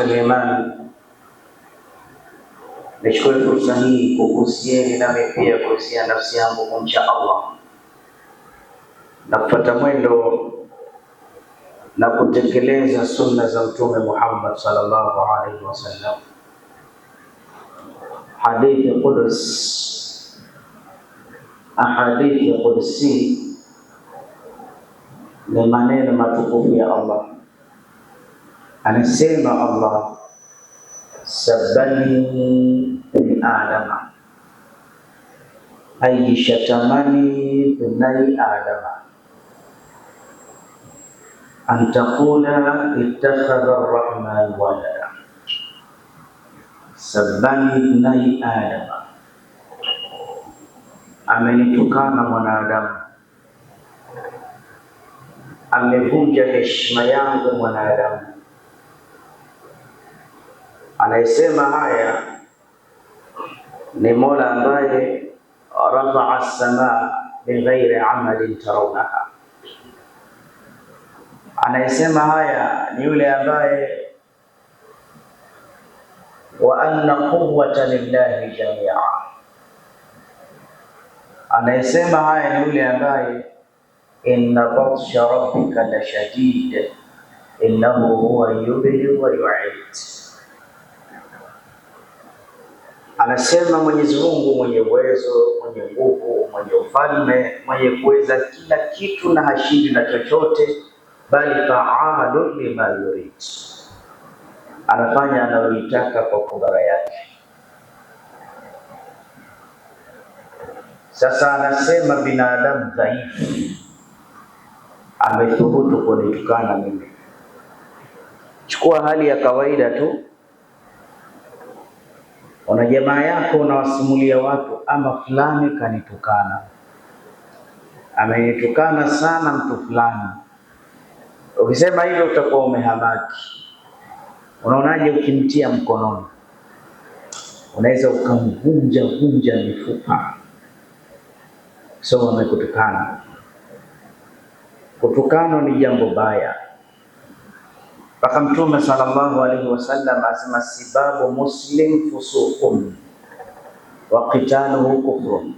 al-iman, nichukue fursa hii kukuhusieni nami pia kuhusia nafsi yangu kumcha Allah na kufuata mwendo na kutekeleza sunna za Mtume Muhammad sallallahu alaihi wasallam. Hadithi Qudus, ahadithi Qudsi ni maneno matukufu ya Allah. Anasema Allah, sabani bin Adama, ay shatamani binai Adama, an taqula ittakhadha ar-rahman walada. Sabani binai Adama, amenitukana mwanadamu, amevunja heshima yangu mwanadamu. Anayesema haya ni Mola ambaye rafa'a as-samaa bighairi amalin tarawnaha. Anayesema haya ni yule ambaye wa anna quwwata lillahi jami'a. Anayesema haya ni yule ambaye inna batsha rabbika la shadid innahu huwa yubdi wa yu'id. Anasema Mwenyezi Mungu mwenye uwezo, mwenye nguvu, mwenye ufalme, mwenye kuweza kila kitu na hashindi na chochote, bali fa'alu lima yurid, anafanya anayotaka kwa kudara yake. Sasa anasema binadamu dhaifu amethubutu kunitukana mimi. Chukua hali ya kawaida tu, una jamaa yako unawasimulia watu, ama fulani kanitukana, amenitukana sana mtu fulani. Ukisema hivyo utakuwa umehamaki. Unaonaje ukimtia mkononi? Unaweza ukamvunja mifupa. So amekutukana. Kutukana ni jambo baya. Mpaka Mtume sallallahu alaihi wasallam asema sibabu muslim fusuqun wa qitaluhu kufrun.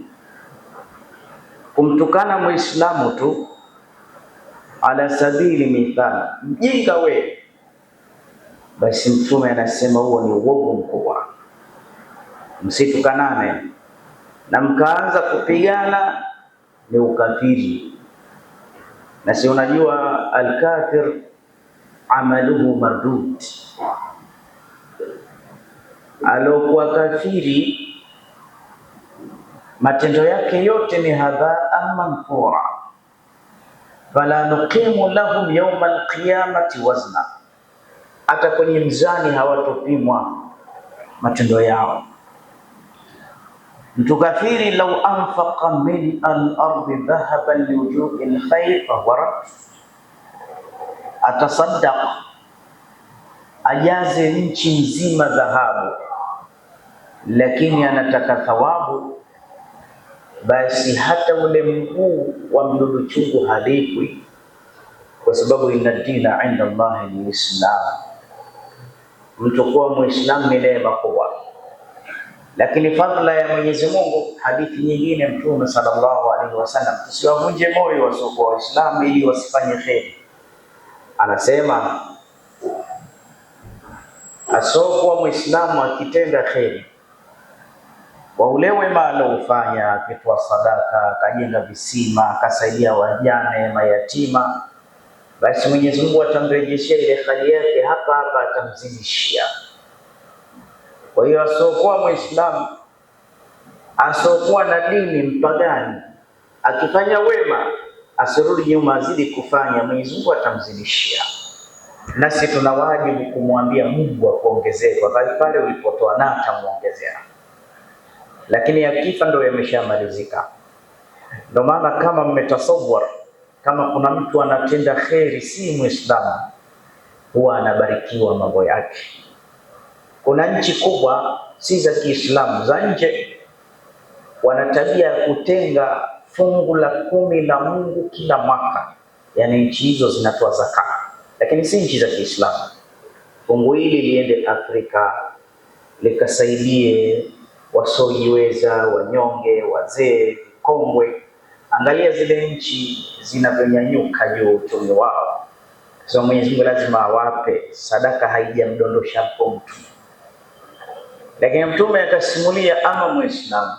Kumtukana Muislamu tu ala sabili mithal, mjinga we, basi Mtume anasema huo ni uovu mkubwa. Msitukanane, na mkaanza kupigana ni ukafiri. Na si unajua al-kafir amaluhu mardud, alokuwa kafiri matendo yake yote ni habaan manthura, fala nuqimu lahum yawma al-qiyamati wazna, hata kwenye mzani hawatopimwa matendo yao. Mtu kafiri lau anfaqa min al-ardi dhahaban liwujuhi al-khair fahuwa rad, atasaddaq, ajaze nchi nzima dhahabu, lakini anataka thawabu, basi hata ule mguu wa mdudu chungu halipwi, kwa sababu inna dina inda Allahi al-Islam. Mtu kuwa Muislamu ni neema kubwa, lakini fadhila ya Mwenyezi Mungu. Hadithi nyingine Mtume sallallahu alaihi wasallam, tusiwavunje moyo wasiokuwa Waislamu ili wasifanye kheri. Anasema asiokuwa Muislamu akitenda kheri, kwa ule wema aloufanya, akitoa sadaka, akajenga visima, akasaidia wajane, mayatima, basi Mwenyezi Mungu atamrejeshea ile khali yake hapa hapa, atamzidishia. Kwa hiyo asiokuwa Muislamu, asiokuwa na dini, mpagani, akifanya wema asirudi nyuma, azidi kufanya, Mwenyezi Mungu atamzidishia. Nasi tuna wajibu kumwambia Mungu akuongezee kwa pale ulipotoa, na atamuongezea. Lakini akifa ndio yameshamalizika. Ndio maana kama mmetasawwar, kama kuna mtu anatenda kheri si Muislamu, huwa anabarikiwa mambo yake. Kuna nchi kubwa si za Kiislamu, za nje, wana tabia ya kutenga fungu la 10 la Mungu kila mwaka. Yani nchi hizo zinatoa zaka, lakini si nchi za Kiislamu. fungu hili liende Afrika likasaidie wasiojiweza, wanyonge, wazee, vikongwe. Angalia zile nchi zinavyonyanyuka juu uchumi wao. So Mwenyezi Mungu lazima awape sadaka, haijamdondosha hapo mtu. Lakini Mtume akasimulia, ama Muislamu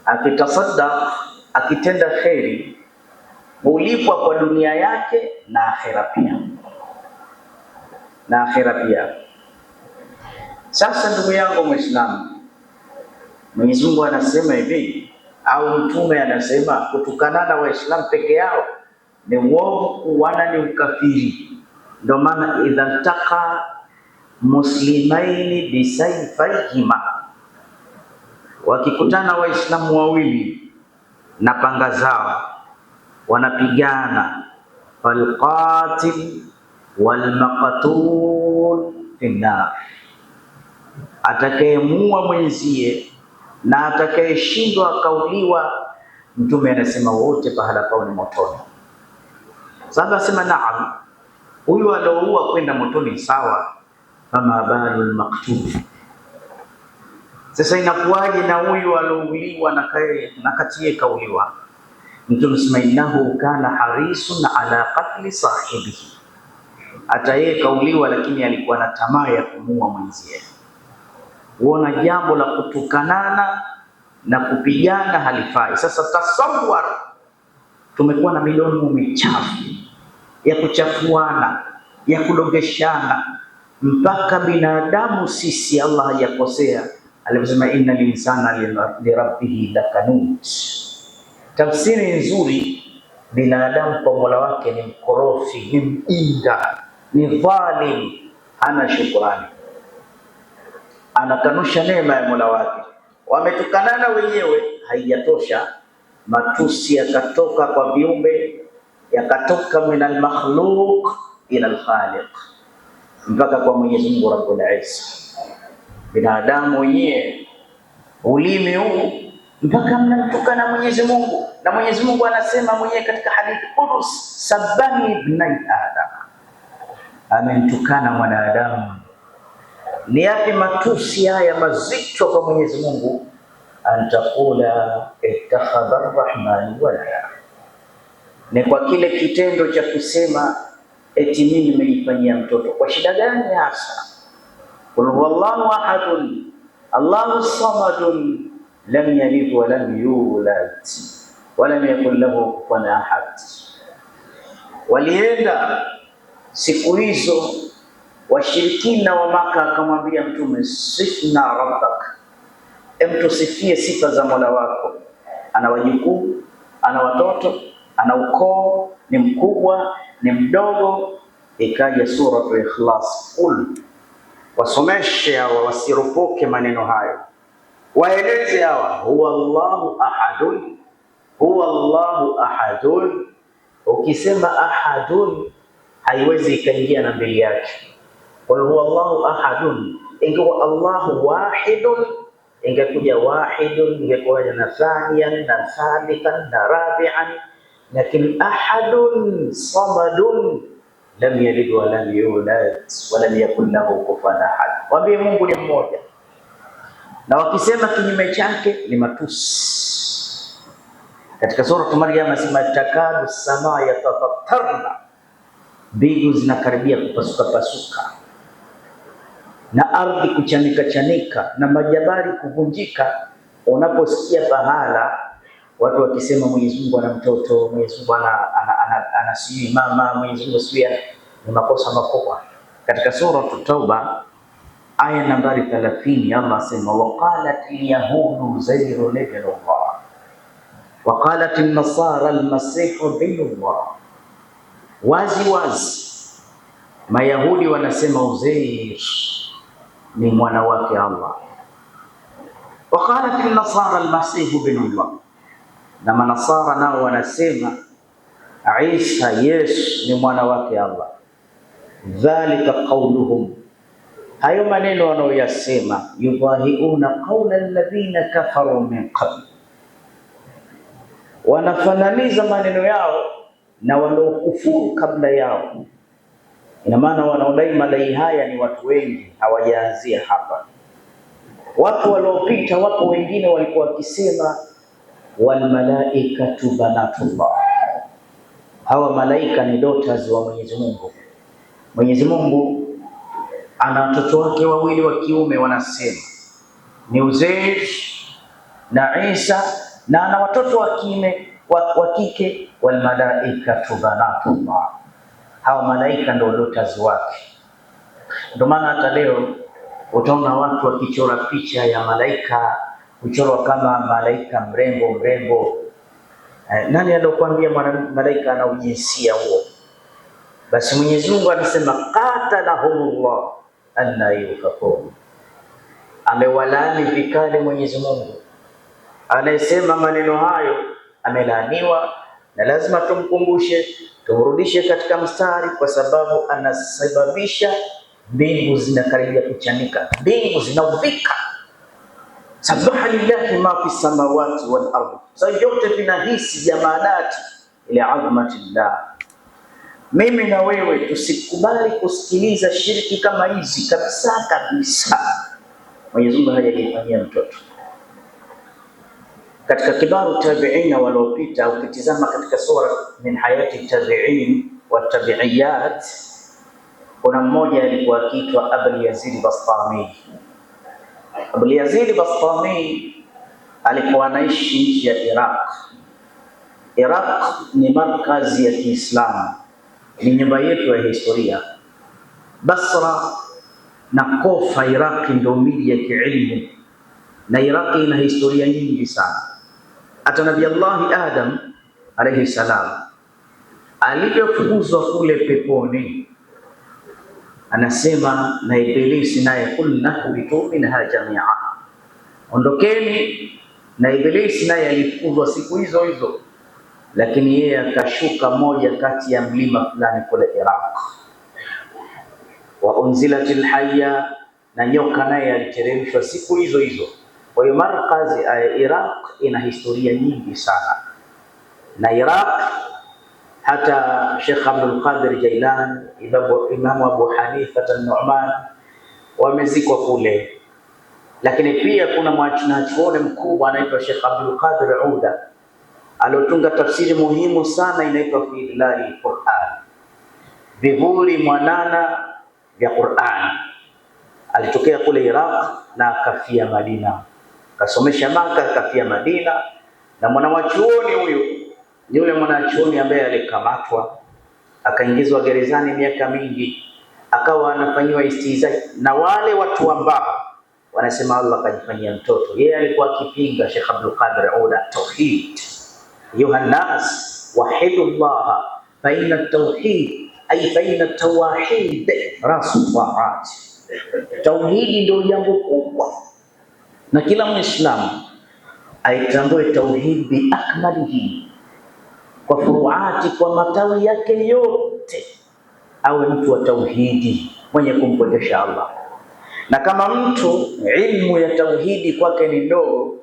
akitasaddaq, akitenda kheri, hulipwa kwa dunia yake na akhera pia. Sasa ndugu yangu Muislamu, Mwenyezi Mungu anasema hivi, au Mtume anasema kutukana na Waislamu peke yao ni uovu, wana ni ukafiri. Ndio maana idha taka muslimaini bisayfayhima, wakikutana Waislamu wawili na panga zao wanapigana, falqatil walmaqtul finnar, atakayemuua mwenzie na atakayeshindwa akauliwa, Mtume anasema wote pahala pao ni motoni. Sasa asema naam, huyu alioua kwenda motoni sawa, kama balul maqtul. Sasa inakuwaje na huyu alouliwa na katie kauliwa? Mtume anasema innahu kana harisun ala qatli sahibihi, hata yeye kauliwa lakini alikuwa na tamaa ya kumuua mwenzie. Uona jambo la kutukanana na kupigana halifai. Sasa tasawwar, tumekuwa na midomo michafu ya kuchafuana, ya kudogeshana, mpaka binadamu sisi Allah hajakosea aliposema inna linsana lirabbih lakanut. Tafsiri nzuri, binadamu kwa Mola wake ni mkorofi, ni mjinga, ni dhalim, hana shukrani, anakanusha neema ya Mola wake. Wametukanana wenyewe, haijatosha, matusi yakatoka kwa viumbe, yakatoka min al-makhluq ila al-khaliq, mpaka kwa Mwenyezi Mungu Rabbul Izzah. Binadamu wenyewe ulimi huu mpaka mnamtukana Mwenyezi Mungu, na Mwenyezi Mungu anasema mwenyewe katika hadithi Qudus, sabani ibn Adam, amemtukana mwanadamu. Ni yapi matusi haya mazito kwa Mwenyezi Mungu? Antakula ittakhadha arrahman walada, ni kwa kile kitendo cha kusema eti mimi nimejifanyia mtoto. Kwa shida gani hasa? Qul huwallahu ahadun Allahu samadun lam yalid wa lam yulad wa lam yakul lahu kufuwan ahad. Walienda siku hizo washirikina wa Maka, akamwambia Mtume, sifna rabbak, tusifie sifa za Mola wako. Ana wajukuu, ana watoto, ana ukoo, ni mkubwa, ni mdogo. Ikaja suratul Ikhlas, qul, wasomeshe hawa wasirupuke maneno hayo, waeleze hawa, huwa Allahu ahadun, huwa Allahu ahadun. Ukisema ahadun haiwezi ikaingia na mbili yake. Qul huwa Allahu ahadun, ingekuwa Allahu wahidun, ingekuja wahidun, ingekuwa na thaniyan na thalithan na rabi'an, lakini ahadun samadun lam yalid wa lam yulad wa lam yakul lahu kufuwan ahad. Waambie Mungu ni mmoja, na wakisema kinyume chake ni matusi. Katika sura Maryam asema takadu samaa yatafattarna, mbingu zinakaribia kupasuka na ardhi kuchanika na majabali kuvunjika. Unaposikia pahala watu wakisema Mwenyezi Mungu ana mtoto, Mwenyezi Mungu ana sijui mama, Mwenyezi Mungu sijui, ni makosa makubwa. Katika sura Tauba aya nambari 30, Allah asema waqalat al-yahudu Uzairun ibn Allah waqalat an-nasara al-masih ibn Allah. Wazi Mayahudi wanasema Uzair ni mwana wake Allah. Waqalat an-nasara al-masih ibn Allah, na manasara nao wanasema Isa, Yesu ni mwana wake Allah. Dhalika qawluhum, hayo maneno wanaoyasema, yudahiuna qawla alladhina kafaru min qabl, wanafananiza maneno yao na waliokufuru kabla yao. Ina maana wanaodai madai haya ni watu wengi, hawajaanzia hapa. Watu waliopita, wapo wengine walikuwa wakisema wal malaikatu banatullah, hawa malaika ni daughters wa Mwenyezi Mungu. Mwenyezi Mungu ana watoto wake wawili wa kiume, wanasema ni Uzair na Isa, na ana watoto wa kike, wal malaikatu banatullah, hawa malaika ndio daughters wake. Ndio maana hata leo utaona watu wakichora picha ya malaika, kuchorwa kama malaika mrembo. Nani aliyokuambia malaika ana ujinsia huo? Basi Mwenyezi Mungu anasema qatalahumullah anna yufakun, amewalaani vikali Mwenyezi Mungu. Anayesema maneno hayo amelaaniwa, na lazima tumkumbushe, tumrudishe katika mstari, kwa sababu anasababisha mbingu zinakaribia kuchanika, mbingu zinauvika. Sabaha lillahi ma fi samawati wal ardh, sasa yote vinahisi jamadati ile azmatillah. Mimi na wewe tusikubali kusikiliza shiriki kama hizi kabisa. Mwenyezi Mungu hajajifanyia mtoto. Katika kibaru tabi'ina waliopita, ukitizama katika sura min hayati tabi'in wa tabi'iyat, kuna mmoja alikuwa akiitwa Abul Yazid Bastami. Abul Yazid Bastami alikuwa anaishi nchi ya Iraq. Iraq ni markazi ya Kiislamu, ni nyumba yetu ya historia. Basra na Kufa, Iraq ndio miji ya kiilmu, na Iraq ina historia nyingi sana. Hata Nabii Allah Adam alayhi salam alipofukuzwa kule peponi, anasema na Ibilisi naye, kulna bitu minha jamia, ondokeni. Na Ibilisi naye alifukuzwa siku hizo hizo, lakini yeye akashuka moja kati ya mlima fulani kule Iraq. Wa unzilatil hayya, na nyoka naye aliteremshwa siku hizo hizo. Kwa hiyo markazi ya Iraq ina historia nyingi sana, na Iraq hata Sheikh Abdul Qadir Jailan, Imam Abu Hanifa an-Nu'man wamezikwa kule. Lakini pia kuna mwanachuoni mkubwa anaitwa Sheikh Abdul Qadir Uda, alotunga tafsiri muhimu sana inaitwa fi Idlali Qur'an, vivuli mwanana vya Qur'an. Alitokea kule Iraq na akafia Madina, kasomesha Maka, akafia Madina. Na mwanachuoni huyu ni yule mwanachuoni ambaye alikamatwa akaingizwa gerezani miaka mingi, akawa anafanywa istihza na wale watu ambao wanasema Allah kajifanyia mtoto. Yeye alikuwa akipinga Sheikh Abdul Qadir Uda tauhid. Yuhannas wahidullah fa inna tauhid ay fa inna tawahid rasu ta'at, tauhidi ndio jambo kubwa, na kila Muislamu aitambue tauhid bi akmalihi, kwa furuati, kwa matawi yake yote, awe mtu wa tauhidi mwenye kumpwekesha Allah. Na kama mtu ilmu ya tauhidi kwake ni ndogo,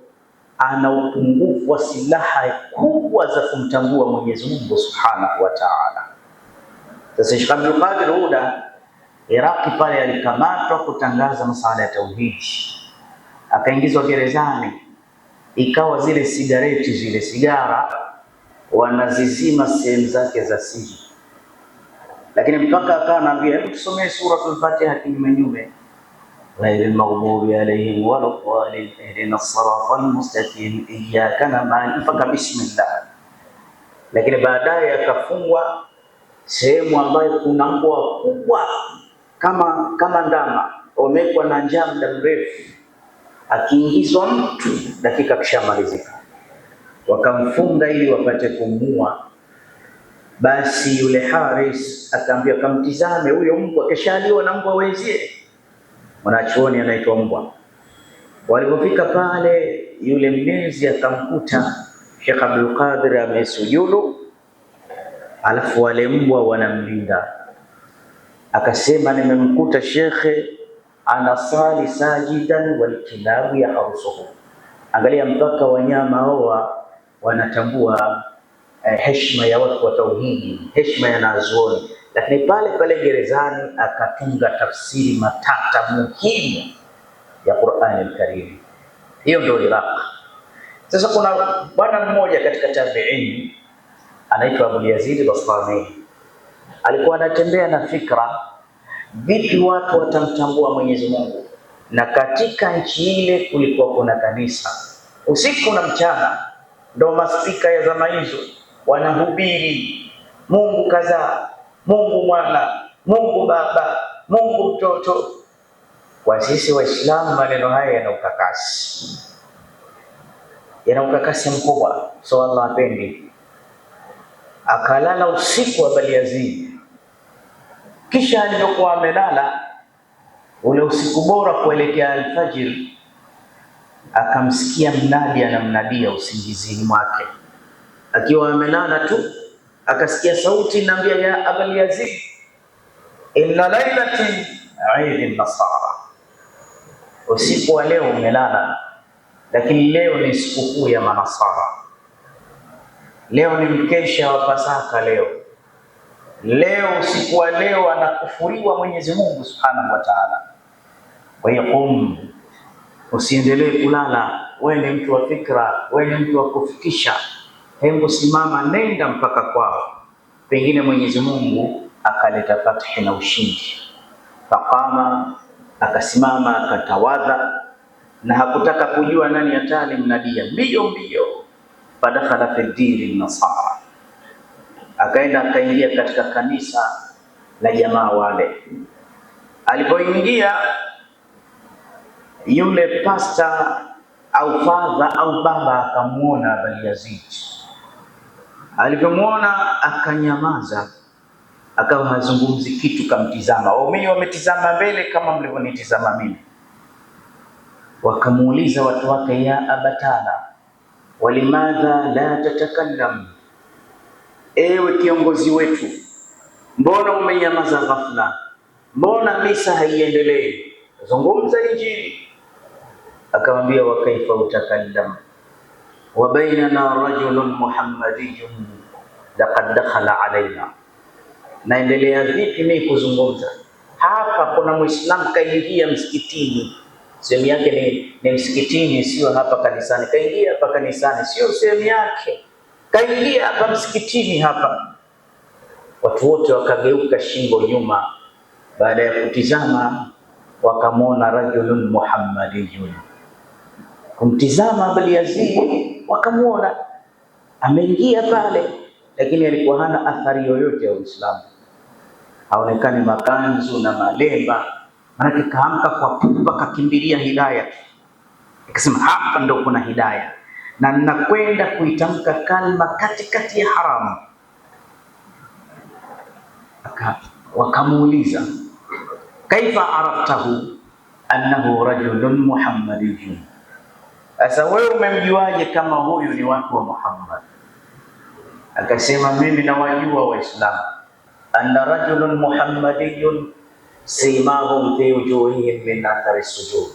ana upungufu wa silaha kubwa za kumtambua Mwenyezi Mungu Subhanahu wa Ta'ala. Sasa Sheikh Abdul Qadir Uda Iraki pale alikamatwa kutangaza masuala ya tauhidi, akaingizwa gerezani. Ikawa zile sigareti, zile sigara wanazizima sehemu zake za siri, lakini mpaka akawa anaambia, hebu tusomee suratul Fatiha kinyume, ghayril maghdubi alayhim waladdallin ihdinas siratal mustaqim iyyaka na'budu, mpaka bismillah. Lakini baadaye akafungwa sehemu ambayo kuna mbwa kubwa kama ndama, wamekwa na njaa muda mrefu. Akiingizwa mtu dakika kishamalizika, wakamfunga ili wapate kumua. Basi yule Haris akaambia, kamtizame huyo mbwa, keshaliwa na mbwa wenzie. Mwanachuoni anaitwa mbwa. Walipofika pale, yule mlinzi akamkuta Sheikh Abdul Qadir amesujudu, alafu wale mbwa wanamlinda. Akasema, nimemkuta shekhe anasali sajidan wal kilabu yahrusuhu. Angalia, mpaka wanyama hao wanatambua heshima ya watu wa tauhidi, heshima ya wanazuoni. lakini pale pale gerezani akatunga tafsiri matata muhimu ya Qur'ani al-Karim. Hiyo ndio Iraq. Sasa kuna bwana mmoja katika tabi'in anaitwa Abu Yazid al-Bastami, alikuwa anatembea na fikra, vipi watu watamtambua Mwenyezi Mungu? Na katika nchi ile kulikuwa kuna kanisa usiku na mchana, ndio maspika ya zama hizo wanahubiri Mungu kadhaa, Mungu Mwana, Mungu Baba, Mungu Mtoto. Kwa sisi Waislamu maneno haya yana ukakasi mkubwa, so Allah apendi. Akalala usiku wa Abu Yazid, kisha alipokuwa amelala ule usiku bora kuelekea alfajiri, akamsikia mnadi anamnadia usingizini mwake. Akiwa amelala tu akasikia sauti inaambia, ya Abu Yazid, inna lailatin eid nasara, usiku wa leo umelala, lakini leo ni sikukuu ya Manasara. Leo ni mkesha wa Pasaka. Leo usiku wa leo anakufuriwa Mwenyezi Mungu Subhanahu wa Ta'ala. Kwa hiyo usiendelee kulala, wewe ni mtu wa fikra, wewe ni mtu wa kufikisha. Hebu simama, nenda mpaka kwao, pengine Mwenyezi Mungu akaleta fathi na ushindi. Faqama, akasimama akatawadha, na hakutaka kujua nani atali mnadia, mbio fadakhala fi dini nasara, akaingia katika kanisa la jamaa wale. Alipoingia yule pasta au fadha au baba akamuona Abu Yazid. Alipomwona akanyamaza, akawa hazungumzi kitu, kamtizama. Waumini wametizama mbele kama mlivyonitizama mimi. Wakamuuliza watu wake, ya abatana walimadha la tatakallam, ewe kiongozi wetu, mbona umenyamaza ghafla? Mbona misa haiendelee? Zungumza Injili. Akamwambia, wa kaifa utakallam wa bainana rajulun muhammadiyyun laqad dakhala alaina, naendelea vipi mimi kuzungumza hapa? Kuna Muislamu kaingia msikitini, sehemu yake ni msikitini, sio hapa kanisani. Kaingia hapa kanisani, sio sehemu yake, kaingia hapa msikitini hapa. Watu wote wakageuka shingo nyuma, baada ya kutizama wakamwona rajulun muhammadiyun. Kumtizama Abu Yazid, wakamwona ameingia pale, lakini alikuwa hana athari yoyote ya Uislamu, haonekani makanzu na malemba. Maana kaamka kwa pupa, kakimbilia hidayah, akasema hapa ndo kuna hidayah na ninakwenda kuitamka kalma katikati ya haramu. Wakamuuliza, kaifa araftahu annahu rajulun muhammadiyun, sasa wewe umemjuaje kama huyu ni watu wa Muhammad? Akasema, mimi nawajua Waislamu, anna rajulun muhammadiyun simahum fi wujuhihim min athari sujud,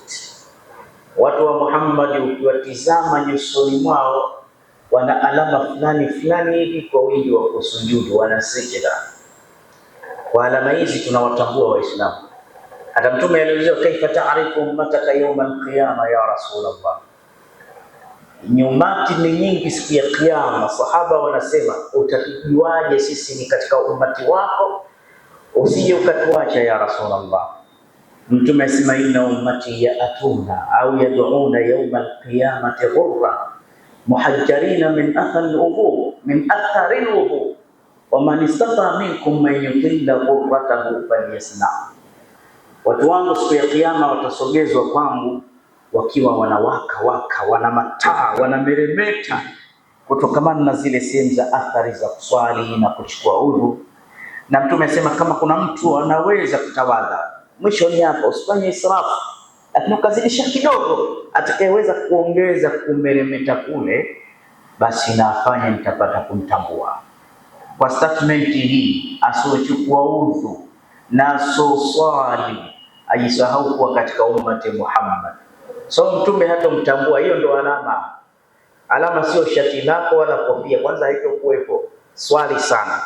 watu wa Muhammad ukiwatizama nyusoni mwao wana alama fulani fulani hivi kwa wingi wa kusujudu, wana sijda. Kwa alama hizi tunawatambua Waislamu. Hata Mtume aliulizwa, kaifa ta'rifu ummataka yawma al-qiyama ya Rasulullah, nyumati ni nyingi siku ya Kiyama. Sahaba wanasema, utakijuaje sisi ni katika ummati wako, usije ukatuacha ya Rasulullah. Mtume asema, inna ummati ya'tuna au yad'una yawma al-qiyamati ghurra muhajjarina min athari al-wudu wa man istata minkum man yutilla ghurratahu falyasna. Watu wangu siku ya Kiyama watasogezwa kwangu wakiwa wanawaka, wana mataa, wanameremeta, kutokamana na zile sehemu za athari za kuswali na kuchukua udhu. Na Mtume asema, kama kuna mtu anaweza kutawadha, mwisho ni hapo, usifanye israfu, lakini ukazidisha kidogo, atakayeweza kuongeza kumeremeta kule, basi na afanye, nitapata kumtambua. Kwa statement hii, asiochukua udhu na asoswali ajisahau kuwa katika ummati Muhammad. So Mtume hata mtambua, hiyo ndo alama. Alama sio shati lako wala kofia, kwanza haitokuwepo. Swali sana,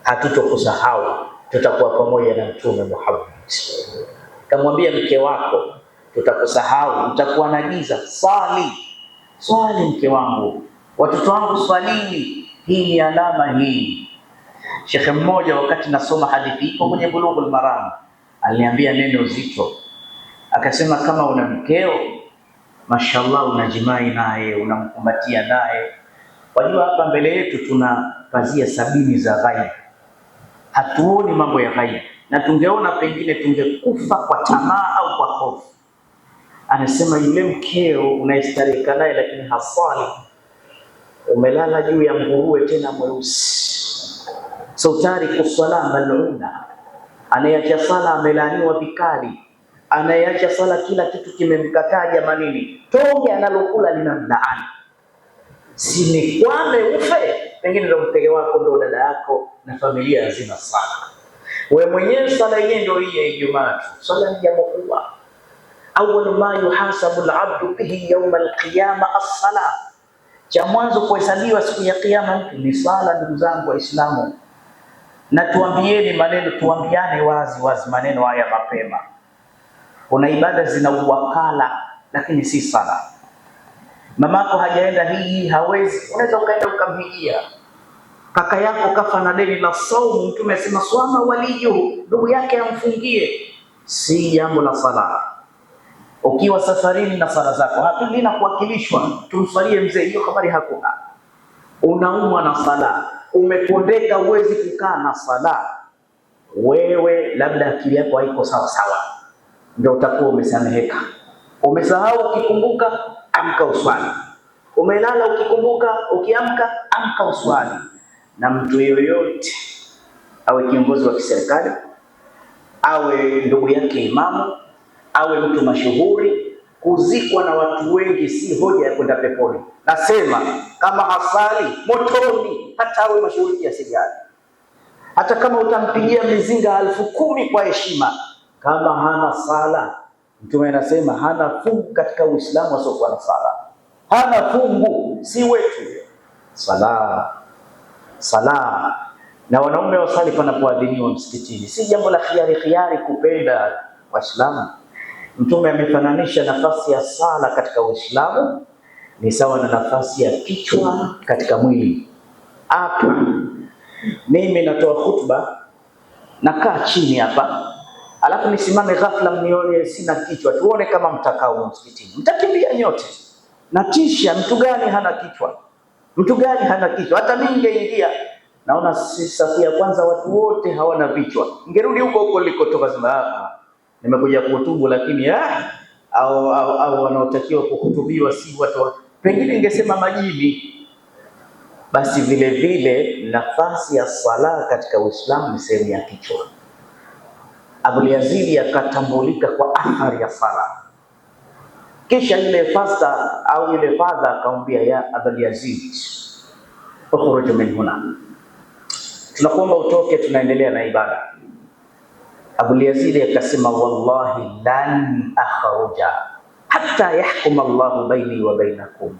hatutokusahau. tutakuwa pamoja na Mtume Muhammad. Kamwambia mke wako, tutakusahau, utakuwa na giza. Swali mke wangu, watoto wangu swalini. Hii ni alama hii. Shekhe mmoja wakati nasoma hadithi ipo kwenye Bulughul Maram, aliniambia neno zito, akasema kama una mkeo mashallah, unajimai naye, unamkumbatia naye, wajua hapa mbele yetu tuna pazia 70 za ghaib, hatuoni mambo ya ghaib, na tungeona pengine tungekufa kwa tamaa au kwa hofu. Anasema yule mkeo unaistarika naye lakini hasali, umelala juu ya nguruwe tena mweusi. Tariku sala mal'una, anayeacha sala amelaaniwa vikali. Anayeacha sala kila kitu kimemkataa jamanini, tonge analokula linamlaani. Si ni kwame ufe, pengine ndo mtege wako ndo dada yako na familia nzima sana. Wewe mwenyewe sala yenyewe ndio hii ya Ijumaa tu. Sala ni jambo kubwa. Awwal ma yuhasabu al-abdu bihi yawm al-qiyama as-sala. Cha mwanzo kuhesabiwa siku ya kiyama ni sala. Ndugu zangu Waislamu, na tuambieni maneno, tuambiane wazi maneno haya mapema. Kuna ibada zina uwakala lakini si sala. Mamako hajaenda hii hawezi, unaweza ukaenda ukamhigia. Kaka yako kafa na deni la saumu, Mtume asema swama waliyu, ndugu yake amfungie. Si jambo la sala. Ukiwa safarini na sala zako hatulina kuwakilishwa, tumswalie mzee, hiyo habari hakuna. Unaumwa na sala, umepondeka, uwezi kukaa na sala, wewe labda akili yako haiko sawa sawa, ndio utakuwa umesameheka. Umesahau ukikumbuka, amka uswali. Umelala ukikumbuka, ukiamka amka uswali. Na mtu yoyote, awe kiongozi wa kiserikali, awe ndugu yake imamu, awe mtu mashuhuri, kuzikwa na watu wengi si hoja ya kwenda peponi. Nasema kama hasali motoni, hata awe mashuhuri kiasi gani. Hata kama utampigia mizinga 10,000 kwa heshima, kama hana sala, Mtume anasema hana fungu katika Uislamu asiokuwa na sala. Hana fungu, si wetu. Sala. Na wanaume wasali panapoadhiniwa msikitini, si jambo la khiari kupenda Waislamu. Mtume amefananisha nafasi ya sala katika Uislamu ni sawa na nafasi ya kichwa katika mwili. Hapa mimi natoa hutuba, nakaa chini hapa, alafu nisimame ghafla mnione sina kichwa, tuone kama mtakao msikitini, mtakimbia nyote. Natisha, mtu gani hana kichwa? Mtu gani hana kichwa? Hata mimi ningeingia, naona safu ya kwanza watu wote hawana vichwa, ningerudi huko nilikotoka, sema nimekuja kuhutubu, lakini au wanaotakiwa kuhutubiwa si watu, pengine ningesema majini. Basi vile vile nafasi ya sala katika Uislamu ni sehemu ya kichwa. Abu Yazid akatambulika kwa athari ya sala. Kisha yule pastor au yule father akamwambia, ya Abu Yazid, ukhruj min huna, tunakuomba utoke, tunaendelea na ibada. Abu Yazid akasema, wallahi lan akhruja hatta yahkum Allahu baini wa bainakum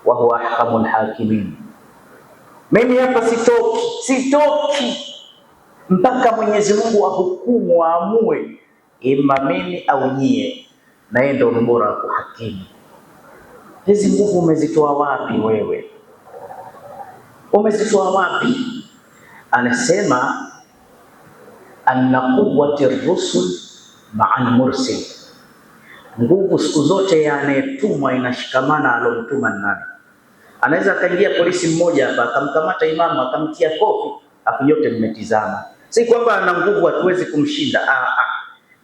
wa huwa ahkamul hakimin. Mimi hapa sitoki mpaka Mwenyezi Mungu ahukumu, aamue ima mimi au nyie, na yeye ndio mbora wa kuhakimu. Hizi nguvu umezitoa wapi wewe? Umezitoa wapi? Anasema anna quwwati rusul ma'al mursil, nguvu siku zote ya anayetumwa inashikamana alomtuma nani. Anaweza akaingia polisi mmoja hapa akamkamata imamu akamtia kofi, hapo yote mmetizama. Si kwamba ana nguvu hatuwezi kumshinda,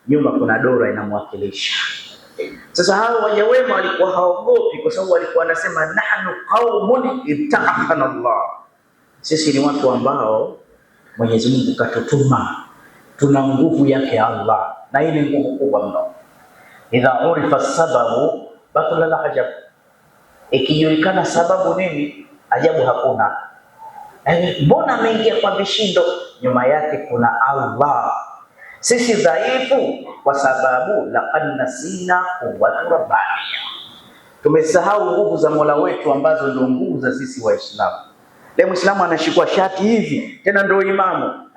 nyuma kuna dola inamwakilisha. Sasa hao waja wema walikuwa haogopi, kwa sababu walikuwa wanasema nahnu qaumun ibta'athana Allah, sisi ni watu ambao Mwenyezi Mungu katutuma, tuna nguvu yake Allah, na hii ni nguvu kubwa mno. Idha urifa sababu batala la ajab, ikijulikana sababu nini, ajabu hakuna. Mbona ameingia kwa vishindo? Nyuma yake kuna Allah. Sisi dhaifu kwa sababu laqad nasina quwwatu rabbaniya, tumesahau nguvu za Mola wetu ambazo ndio nguvu za sisi Waislamu. Leo Muislamu anashikwa shati hivi, tena ndio imamu.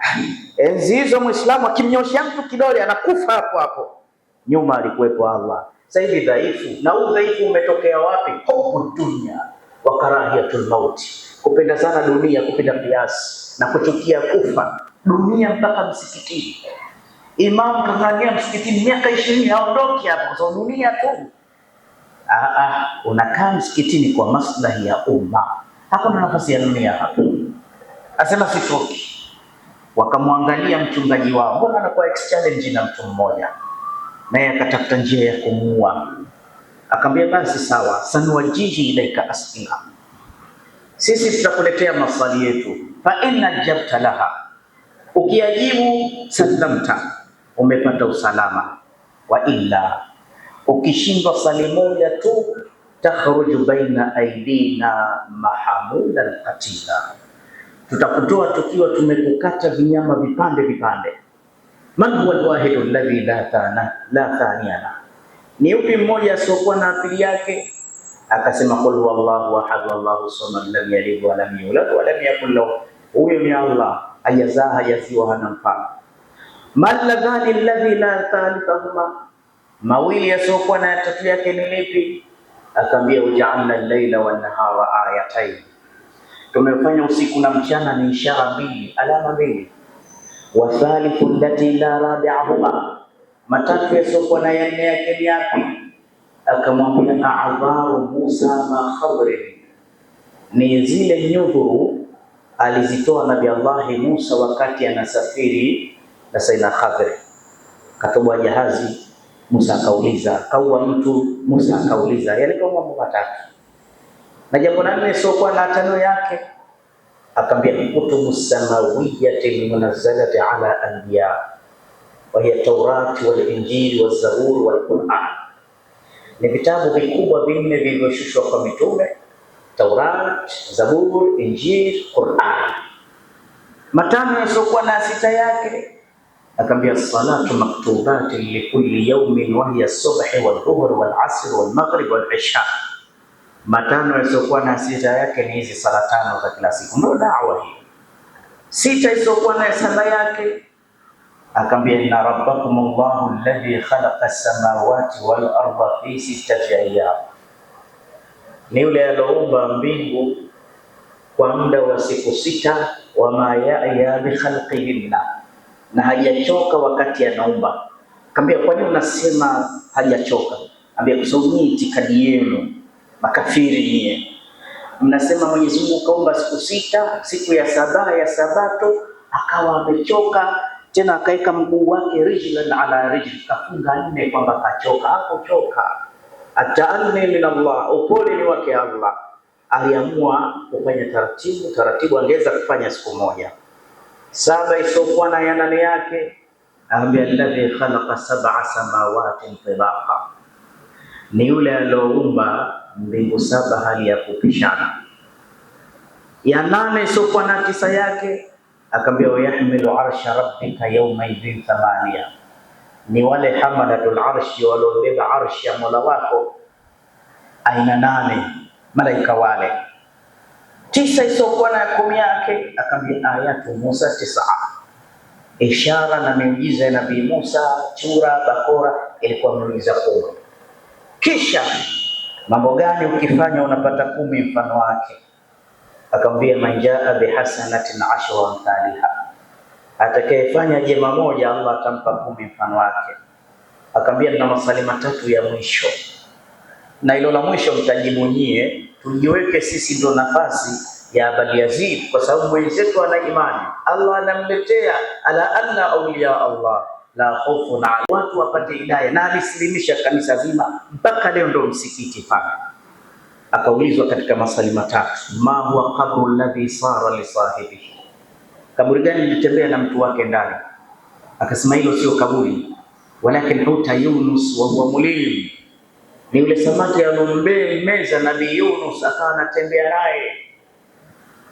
Enzi hizo Muislamu akimnyoshia mtu kidole anakufa hapo hapo. Nyuma alikuwepo Allah. Sasa hivi dhaifu, na huu dhaifu umetokea wapi? Hubu dunia wa karahiyatul mauti, kupenda sana dunia, kupenda kiasi na kuchukia kufa. Dunia mpaka msikitini, imamu kangania msikitini miaka 20 haondoki hapo kwa sababu dunia tu. Unakaa msikitini kwa maslahi ya umma, hakuna nafasi ya dunia hapo. Asema sitoki. Wakamwangalia mchungaji wao, mbona anakuwa exchange na mtu mmoja, naye akatafuta njia ya kumuua. Akamwambia basi sawa, sanuwajihi ilaika asila, sisi tutakuletea maswali yetu, fa inna jabta laha, ukiajibu salamta, umepata usalama, wa illa ukishindwa swali moja tu, takhruju baina aidina mahamudan qatila, tutakutoa tukiwa tumekukata vinyama vipande vipande. Man huwa alwahidu alladhi la thaniya, ni upi mmoja asiokuwa na pili yake? Akasema qul huwallahu ahad Allahu samad lam yalid wa lam yulad wa lam yakul lahu, huyo ni Allah, hajazaa hajaziwa, hana mfano. Man ladhani alladhi la thalithahuma, mawili yasiokuwa na tatu yake ni lipi? Akaambia waja'alna al-laila wan-nahara ayatayn, tumefanya usiku na mchana ni ishara mbili, alama mbili. Wa thalithu allati la rabi'ahuma, matatu yasiokuwa na ya nne yake ni yapi? Akamwambia a'dharu Musa ma Khadri, ni zile nyudhuru alizitoa Nabii Allah Musa wakati anasafiri na Sayyidina Khadri. Katobwa jahazi, Musa akauliza, kaua mtu, Musa akauliza, yale kwa mambo matatu. Na jambo la nne sio kwa na tano yake, akamwambia kutubu samawiyati munazzalati ala anbiya wa hiya Taurat wal Injil waz Zabur wal Quran, ni vitabu vikubwa vinne vilivyoshushwa kwa mitume: Taurat, Zabur, Injil, Quran. Matano yasiokuwa na sita yake, akamwambia salatu maktubati likulli yawmin wa hiya subhi wal dhuhr wal asr wal maghrib wal isha. Matano yasiokuwa na sita yake ni hizi sala tano za kila siku, ndio da'wa hii. Sita yasiokuwa na saba yake, akamwambia inna rabbakum Allahu alladhi khalaqa as-samawati wal arda fi sittati ayyam, ni yule aliyeumba mbingu kwa muda wa siku sita, wa ma ya'ya bi khalqihinna, na hajachoka wakati anaumba. Akamwambia kwa nini unasema hajachoka? Ambia kwa sababu ni itikadi yenu makafiri nyie, mnasema Mwenyezi Mungu kaumba siku sita, siku ya saba ya sabato akawa amechoka, tena akaeka mguu wake rijlan ala rijl, kafunga nne kwamba kachoka. Hapo choka, ata'anni min Allah, upole ni wake Allah. Aliamua kufanya taratibu, angeweza kufanya siku moja. Saba isokuwa na ya nane yake, ambia alladhi khalaqa sab'a samawati tibaqa, ni yule aliyoumba mbingu saba hali ya kupishana. Ya nane isokuwa na tisa yake, akaambia wayahmilu arsha rabbika yawma idhin thamania, ni wale hamalatul arshi waliobeba arshi ya Mola wako aina nane, malaika wale. Tisa isokuwa na 10 yake, akaambia ayatu Musa 9, ishara na miujiza ya Nabii Musa, chura, bakora, ilikuwa miujiza 10. Kisha mambo gani ukifanya unapata 10 mfano wake? Akamwambia manjaa bihasanatin 10 amthaliha, atakayefanya jema moja Allah atampa 10 mfano wake. Akamwambia na maswali matatu ya mwisho, na hilo la mwisho mtajibu nyie, tujiweke sisi ndo nafasi ya Abul Yazid, kwa sababu mwenzetu ana imani, Allah anamletea ala anna awliya Allah la khawfun alayhim, watu wapate hidayah, na alisilimisha kanisa zima mpaka leo ndo msikiti pale. Akaulizwa katika maswali matatu, ma huwa qabru alladhi sara li sahibihi, kaburi gani lilitembea na mtu wake ndani? Akasema hilo sio kaburi, walakin huta Yunus wa huwa mulim, ni yule samaki aliombea Nabii Yunus akawa anatembea naye.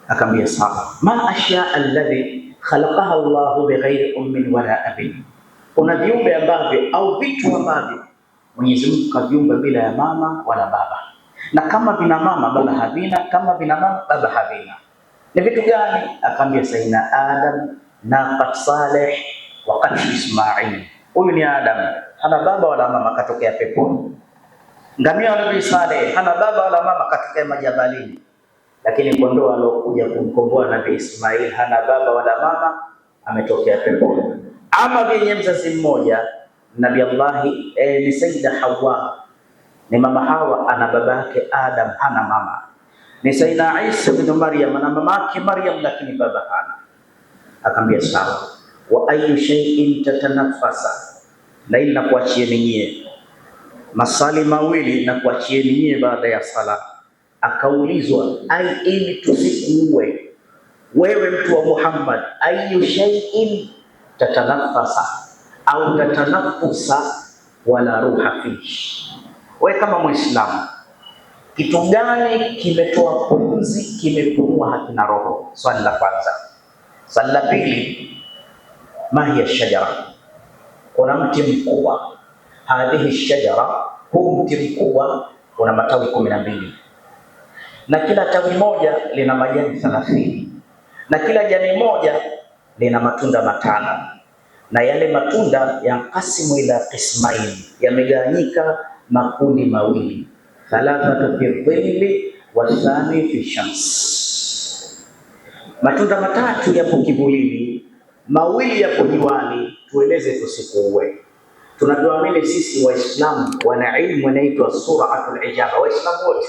Akamwambia sawa, ma ashya alladhi khalaqaha Allah bighairi ummin wala abin, kuna viumbe ambavyo au vitu ambavyo Mwenyezi Mungu kaviumba bila ya mama wala baba, na kama vina mama baba havina, kama vina mama baba havina. Ni vitu gani? Akaambia Sayyidina Adam naqat Saleh wa qatl Ismail. Huyu ni Adam, hana baba wala mama, katokea peponi. Ngamia wa Nabii Saleh hana baba wala mama, katokea majabalini. Lakini kondoo alokuja kumkomboa Nabii Ismail hana baba wala mama, ametokea peponi. Ama vyenye mzazi mmoja, Nabii Allah ni Sayyida Hawa, ni mama Hawa, ana baba yake Adam, hana mama. Ni Sayyidina Isa bin Maryam, ana mama yake Maryam, lakini baba hana. Akamwambia sawa, wa ayu shay'in tatanafasa, na ila kuachieni nyie masali mawili na kuachieni nyie baada ya sala. Akaulizwa ai, ili tusikuue wewe mtu wa Muhammad, ayu shay'in tatanafasa au tatanafusa wala ruha fihi. Wewe kama Muislamu, kitu gani kimetoa pumzi, kimepumua, hakina roho? Swali la kwanza. Swali la pili, ma hiya shajara? Kuna mti mkubwa, hadhihi shajara, huu mti mkubwa una matawi 12 na kila tawi moja lina majani 30 na kila jani moja lina matunda 5 na yale matunda yankasimu ila qismain, yamegawanyika makundi mawili, thalathatu fi dhilli wa thani fi shams. Matunda 3 yapo kivulini, 2 yapo juani. Tueleze tusikuue. Tunavyoamini sisi Waislamu, wana ilmu inaitwa suratul ijaba. Waislamu wote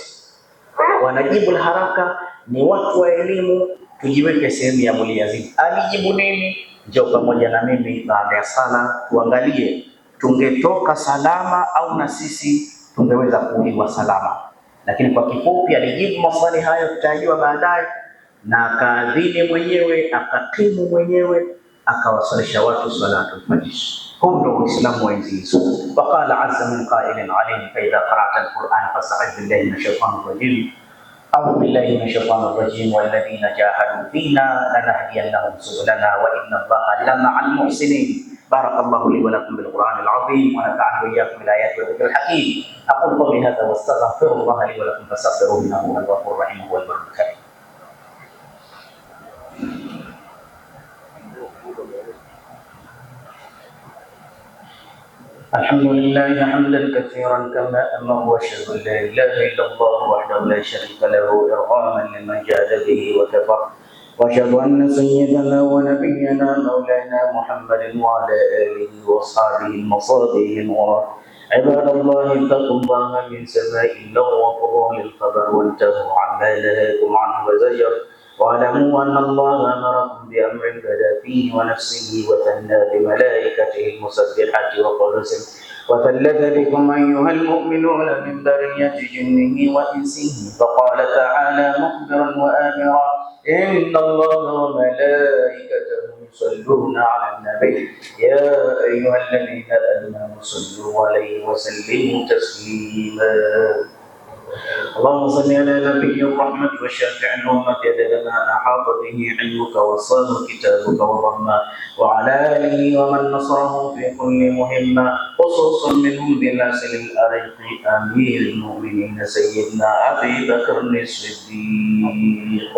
wanajibu haraka, ni watu wa elimu. Tujiweke sehemu ya Abu Yazid, alijibu nini? Njoo pamoja na mimi baada ya sala tuangalie tungetoka salama au na sisi tungeweza kuuliwa salama. Lakini kwa kifupi, alijibu maswali hayo, tutajua baadaye, na akaadhini mwenyewe, akakimu mwenyewe, akawasalisha watu salatul fajr. Huu ndio Uislamu wa enzi hizo. Faqala azza min qailin alim fa idha qara'ta al-Qur'an fasta'idh billahi minash shaitanir rajim. أعوذ بالله من الشيطان الرجيم والذين جاهدوا فينا لنهدينهم سبلنا وإن الله لمع المحسنين. بارك الله لي ولكم بالقرآن العظيم ونفعني وإياكم بالآيات والذكر الحكيم. أقول قولي هذا واستغفر الله لي ولكم فاستغفروه إنه هو الغفور الرحيم هو البر الكريم. الحمد لله حمدا كثيرا كما أمر، وأشهد أن لا إله إلا الله وحده لا شريك له إرغاما لمن جاد به وكفر، وأشهد أن سيدنا ونبينا مولانا محمد وعلى آله وأصحابه المصابيح الغرر. عباد الله اتقوا الله من سماء اللغو وفضول الخبر وانتهوا عما نهاكم عنه وزجر، واعلموا أن الله أمركم بأمر بدا فيه ونفسه وثنى بملائكته المسبحات وقدسه وثلث بكم أيها المؤمنون من برية جنه وإنسه، فقال تعالى مخبرا وآمرا إن الله وملائكته يصلون على النبي يا أيها الذين آمنوا صلوا عليه وسلموا تسليما. اللهم صل على نبي الرحمة وشافع الأمة عدد ما أحاط به علمك وصاه كتابك وضمه، وعلى آله ومن نصره في كل مهمة، خصوصا منهم بناصر الأريق أمير المؤمنين سيدنا أبي بكر الصديق،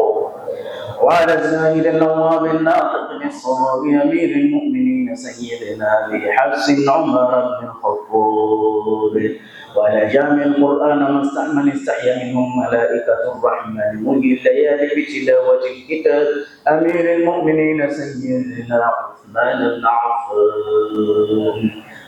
وعلى الزاهد النواب الناطق بالصواب أمير المؤمنين سيدنا أبي حفص عمر بن الخطاب، وعلى جامع القرآن من استحيا منهم ملائكة الرحمن منهي الليالي بتلاوة الكتاب أمير المؤمنين سيدنا عثمان بن عفان،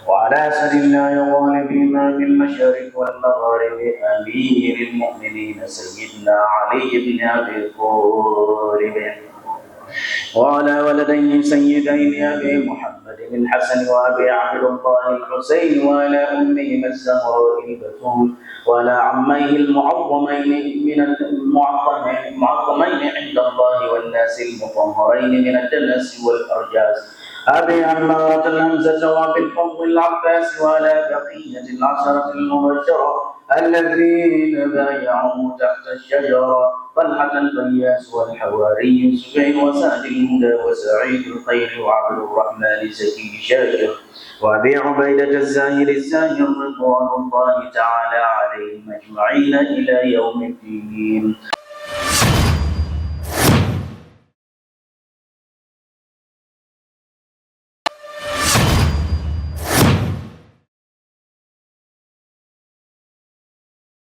وعلى أسد الله غالب إمام المشارق والمغارب أمير المؤمنين سيدنا علي بن أبي طالب، وعلى ولديه سيدين أبي محمد بن حسن وأبي عبد الله الحسين، وعلى أمهما الزهراء البتول، وعلى عميه المعظمين عند الله والناس المطهرين من الدنس والأرجاس، أبي عمارة الهمزة وأبي الفضل العباس، وعلى بقية العشرة المبشرة الذين بايعوا تحت الشجرة، طلحة الفياس والحواري الزبير وسعد الهدى وسعيد الخير وعبد الرحمن زكي شاكر، وأبي عبيدة الزاهر رضوان الله تعالى عليهم أجمعين إلى يوم الدين.